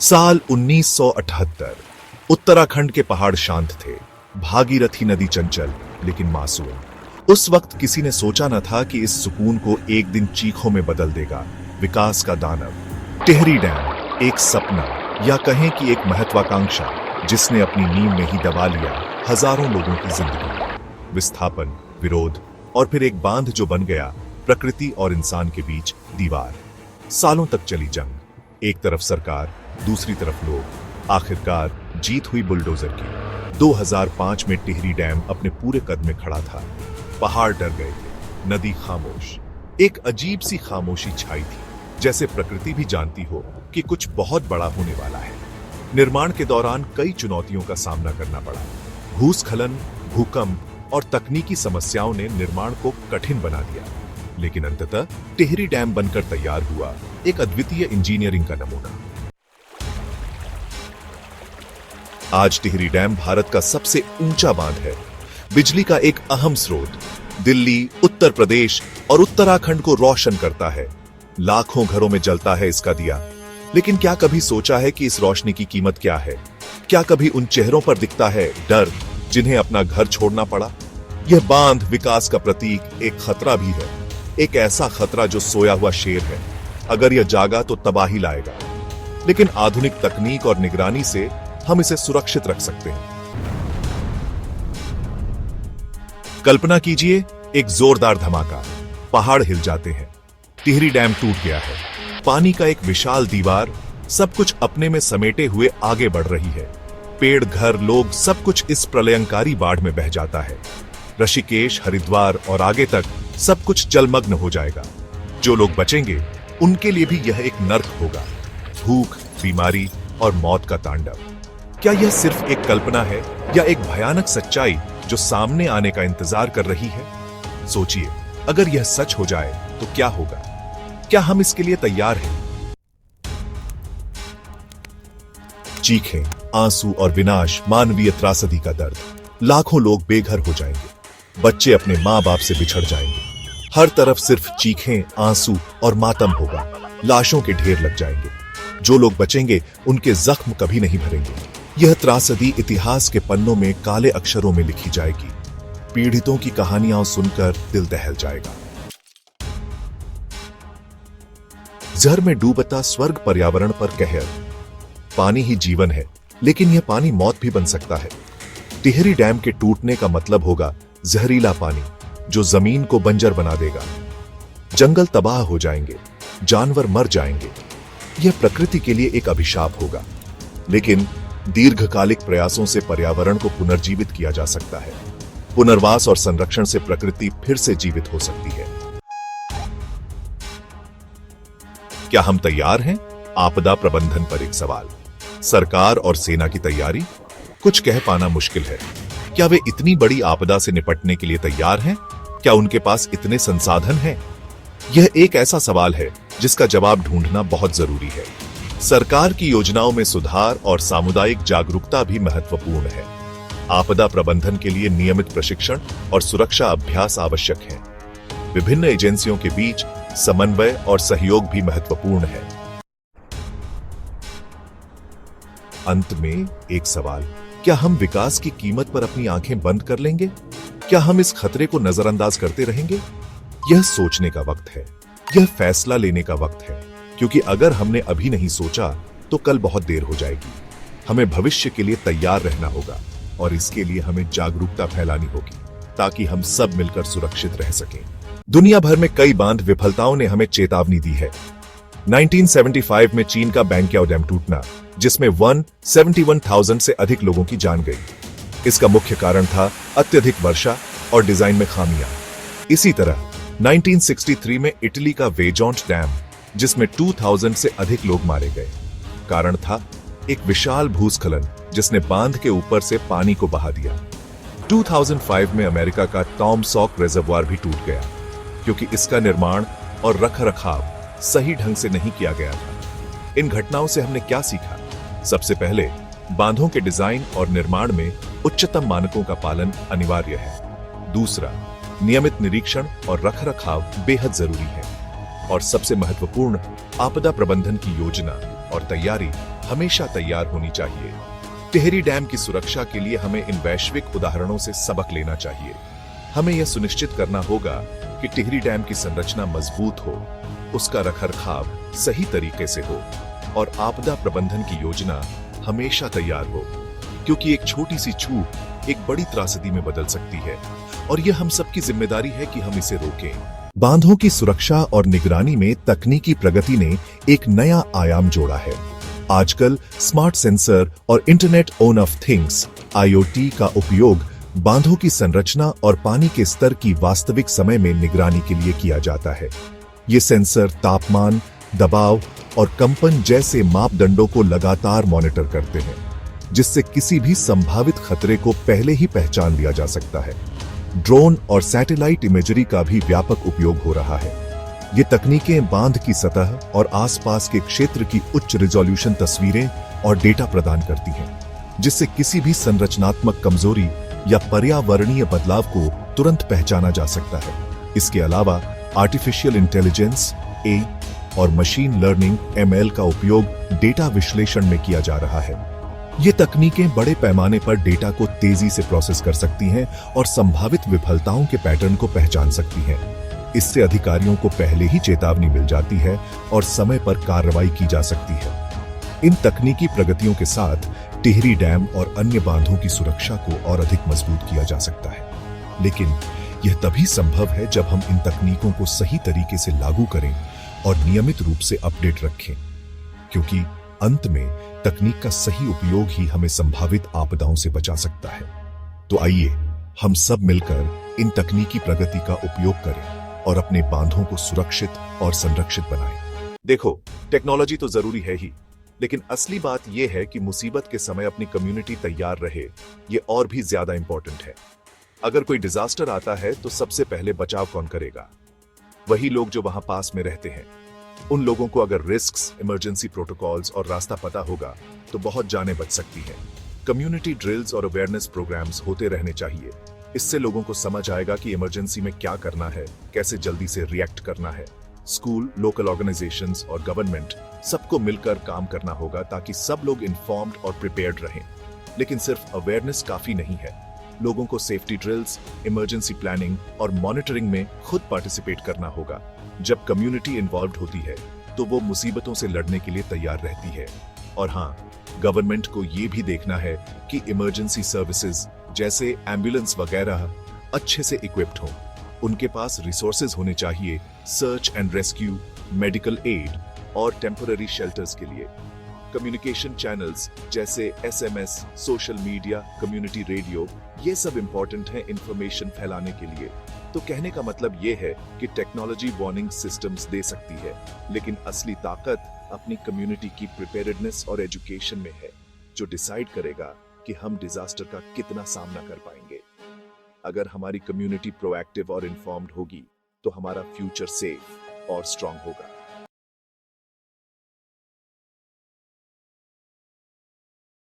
साल 1978। उत्तराखंड के पहाड़ शांत थे, भागीरथी नदी चंचल लेकिन मासूम। उस वक्त किसी ने सोचा न था कि इस सुकून को एक दिन चीखों में बदल देगा विकास का दानव। टिहरी डैम एक सपना या कहें कि एक महत्वाकांक्षा जिसने अपनी नींव में ही दबा लिया हजारों लोगों की जिंदगी। विस्थापन, विरोध और फिर एक बांध जो बन गया प्रकृति और इंसान के बीच दीवार। सालों तक चली जंग, एक तरफ सरकार, दूसरी तरफ लोग। आखिरकार जीत हुई बुलडोजर की। 2005 में टिहरी डैम अपने पूरे कद में खड़ा था। पहाड़ डर गए थे, नदी खामोश। एक अजीब सी खामोशी छाई थी, जैसे प्रकृति भी जानती हो कि कुछ बहुत बड़ा होने वाला है। निर्माण के दौरान कई चुनौतियों का सामना करना पड़ा। भूस्खलन, भूकंप और तकनीकी समस्याओं ने निर्माण को कठिन बना दिया, लेकिन अंततः टिहरी डैम बनकर तैयार हुआ, एक अद्वितीय इंजीनियरिंग का नमूना। आज टिहरी डैम भारत का सबसे ऊंचा बांध है, बिजली का एक अहम स्रोत। दिल्ली, उत्तर प्रदेश और उत्तराखंड को रोशन करता है। लाखों घरों में जलता है इसका दिया। लेकिन क्या कभी सोचा है कि इस रोशनी की कीमत क्या है? क्या कभी उन चेहरों पर दिखता है डर, जिन्हें अपना घर छोड़ना पड़ा? यह बांध विकास का प्रतीक एक खतरा भी है, एक ऐसा खतरा जो सोया हुआ शेर है। अगर यह जागा तो तबाही लाएगा, लेकिन आधुनिक तकनीक और निगरानी से हम इसे सुरक्षित रख सकते हैं। कल्पना कीजिए, एक जोरदार धमाका, पहाड़ हिल जाते हैं, टिहरी डैम टूट गया है, पानी का एक विशाल दीवार सब कुछ अपने में समेटे हुए आगे बढ़ रही है। पेड़, घर, लोग, सब कुछ इस प्रलयंकारी बाढ़ में बह जाता है। ऋषिकेश, हरिद्वार और आगे तक सब कुछ जलमग्न हो जाएगा। जो लोग बचेंगे उनके लिए भी यह एक नर्क होगा, भूख, बीमारी और मौत का तांडव। क्या यह सिर्फ एक कल्पना है या एक भयानक सच्चाई जो सामने आने का इंतजार कर रही है? सोचिए, अगर यह सच हो जाए तो क्या होगा? क्या हम इसके लिए तैयार हैं? चीखें, आंसू और विनाश, मानवीय त्रासदी का दर्द। लाखों लोग बेघर हो जाएंगे, बच्चे अपने मां बाप से बिछड़ जाएंगे। हर तरफ सिर्फ चीखें, आंसू और मातम होगा। लाशों के ढेर लग जाएंगे। जो लोग बचेंगे उनके जख्म कभी नहीं भरेंगे। यह त्रासदी इतिहास के पन्नों में काले अक्षरों में लिखी जाएगी। पीड़ितों की कहानियां सुनकर दिल दहल जाएगा। जहर में डूबता स्वर्ग, पर्यावरण पर कहर। पानी ही जीवन है, लेकिन यह पानी मौत भी बन सकता है। टिहरी डैम के टूटने का मतलब होगा जहरीला पानी जो जमीन को बंजर बना देगा। जंगल तबाह हो जाएंगे, जानवर मर जाएंगे। यह प्रकृति के लिए एक अभिशाप होगा, लेकिन दीर्घकालिक प्रयासों से पर्यावरण को पुनर्जीवित किया जा सकता है। पुनर्वास और संरक्षण से प्रकृति फिर से जीवित हो सकती है। क्या हम तैयार हैं? आपदा प्रबंधन पर एक सवाल। सरकार और सेना की तैयारी? कुछ कह पाना मुश्किल है। क्या वे इतनी बड़ी आपदा से निपटने के लिए तैयार हैं? क्या उनके पास इतने संसाधन हैं? यह एक ऐसा सवाल है जिसका जवाब ढूंढना बहुत जरूरी है। सरकार की योजनाओं में सुधार और सामुदायिक जागरूकता भी महत्वपूर्ण है। आपदा प्रबंधन के लिए नियमित प्रशिक्षण और सुरक्षा अभ्यास आवश्यक है। विभिन्न एजेंसियों के बीच समन्वय और सहयोग भी महत्वपूर्ण है। अंत में एक सवाल, क्या हम विकास की कीमत पर अपनी आंखें बंद कर लेंगे? क्या हम इस खतरे को नजरअंदाज करते रहेंगे? यह सोचने का वक्त है, यह फैसला लेने का वक्त है, क्योंकि अगर हमने अभी नहीं सोचा तो कल बहुत देर हो जाएगी। हमें भविष्य के लिए तैयार रहना होगा और इसके लिए हमें जागरूकता फैलानी होगी ताकि हम सब मिलकर सुरक्षित रह सकें। दुनिया भर में कई बांध विफलताओं ने हमें चेतावनी दी है। 1975 में चीन का बैंक्याओ डैम टूटना, जिसमें 171,000 से अधिक लोगों की जान गई। इसका मुख्य कारण था अत्यधिक वर्षा और डिजाइन में खामियां। इसी तरह 1963 में इटली का वेजोंट डैम, जिसमें 2000 से अधिक लोग मारे गए। कारण था एक विशाल भूस्खलन जिसने बांध के ऊपर से पानी को बहा दिया। 2005 में अमेरिका का टॉम सॉक रिजर्वॉयर भी टूट गया, क्योंकि इसका निर्माण और रखरखाव सही ढंग से नहीं किया गया था। इन घटनाओं से हमने क्या सीखा? सबसे पहले, बांधों के डिजाइन और निर्माण में उच्चतम मानकों का पालन अनिवार्य है। दूसरा, नियमित निरीक्षण और रखरखाव बेहद जरूरी है। और सबसे महत्वपूर्ण, आपदा प्रबंधन की योजना और तैयारी हमेशा तैयार होनी चाहिए। टिहरी डैम की सुरक्षा के लिए हमें इन वैश्विक उदाहरणों से सबक लेना चाहिए। हमें यह सुनिश्चित करना होगा कि टिहरी डैम की संरचना मजबूत हो, उसका रखरखाव सही तरीके से हो और आपदा प्रबंधन की योजना हमेशा तैयार हो, क्योंकि एक छोटी सी चूक एक बड़ी त्रासदी में बदल सकती है और यह हम सबकी जिम्मेदारी है कि हम इसे रोकें। बांधों की सुरक्षा और निगरानी में तकनीकी प्रगति ने एक नया आयाम जोड़ा है। आजकल स्मार्ट सेंसर और इंटरनेट ऑफ थिंग्स (IoT) का उपयोग बांधों की संरचना और पानी के स्तर की वास्तविक समय में निगरानी के लिए किया जाता है। ये सेंसर तापमान, दबाव और कंपन जैसे मापदंडों को लगातार मॉनिटर करते हैं, जिससे किसी भी संभावित खतरे को पहले ही पहचान लिया जा सकता है। ड्रोन और सैटेलाइट इमेजरी का भी व्यापक उपयोग हो रहा है। ये तकनीकें बांध की सतह और आसपास के क्षेत्र की उच्च रिजोल्यूशन तस्वीरें और डेटा प्रदान करती हैं, जिससे किसी भी संरचनात्मक कमजोरी या पर्यावरणीय बदलाव को तुरंत पहचाना जा सकता है। इसके अलावा आर्टिफिशियल इंटेलिजेंस (AI) और मशीन लर्निंग (ML) का उपयोग डेटा विश्लेषण में किया जा रहा है। ये तकनीकें बड़े पैमाने पर डेटा को तेजी से प्रोसेस कर सकती हैं और संभावित विफलताओं के पैटर्न को पहचान सकती हैं। इससे अधिकारियों को पहले ही चेतावनी मिल जाती है और समय पर कार्रवाई की जा सकती है। इन तकनीकी प्रगतियों के साथ टिहरी डैम और अन्य बांधों की सुरक्षा को और अधिक मजबूत किया जा सकता है, लेकिन यह तभी संभव है जब हम इन तकनीकों को सही तरीके से लागू करें और नियमित रूप से अपडेट रखें, क्योंकि अंत में तकनीक का सही उपयोग ही हमें संभावित आपदाओं से बचा सकता है। तो आइए हम सब मिलकर इन तकनीकी प्रगति का उपयोग करें और अपने बांधों को सुरक्षित और संरक्षित बनाएं। देखो, टेक्नोलॉजी तो जरूरी है ही, लेकिन असली बात यह है कि मुसीबत के समय अपनी कम्युनिटी तैयार रहे, ये और भी ज्यादा इंपॉर्टेंट है। अगर कोई डिजास्टर आता है तो सबसे पहले बचाव कौन करेगा? वही लोग जो वहां पास में रहते हैं। उन लोगों को अगर रिस्क्स, इमरजेंसी प्रोटोकॉल्स और रास्ता पता होगा तो बहुत जानें बच सकती हैं। कम्युनिटी ड्रिल्स और अवेयरनेस प्रोग्राम्स होते रहने चाहिए। इससे लोगों को समझ आएगा कि इमरजेंसी में क्या करना है, कैसे जल्दी से रिएक्ट करना है। स्कूल, लोकल ऑर्गेनाइजेशंस और गवर्नमेंट सबको मिलकर काम करना होगा ताकि सब लोग इन्फॉर्म्ड और प्रिपेयर्ड रहें। लेकिन सिर्फ अवेयरनेस काफी नहीं है। लोगों को सेफ्टी ड्रिल्स, इमरजेंसी प्लानिंग और मॉनिटरिंग में खुद पार्टिसिपेट करना होगा। जब कम्युनिटी इन्वॉल्व होती है तो वो मुसीबतों से लड़ने के लिए तैयार रहती है। और हाँ, गवर्नमेंट को ये भी देखना है कि इमरजेंसी सर्विसेज जैसे एम्बुलेंस वगैरह अच्छे से इक्विप्ड हों। उनके पास रिसोर्सेज होने चाहिए search and rescue, medical aid और टेम्पररी शेल्टर्स के लिए। कम्युनिकेशन चैनल्स जैसे SMS, social media, community radio, ये सब इंपॉर्टेंट हैं इंफॉर्मेशन फैलाने के लिए। तो कहने का मतलब ये है कि टेक्नोलॉजी वार्निंग सिस्टम्स दे सकती है, लेकिन असली ताकत अपनी कम्युनिटी की प्रिपेयर्डनेस और एजुकेशन में है, जो डिसाइड करेगा कि हम डिजास्टर का कितना सामना कर पाएंगे। अगर हमारी कम्युनिटी प्रोएक्टिव और इन्फॉर्म्ड होगी तो हमारा फ्यूचर सेफ और स्ट्रांग होगा।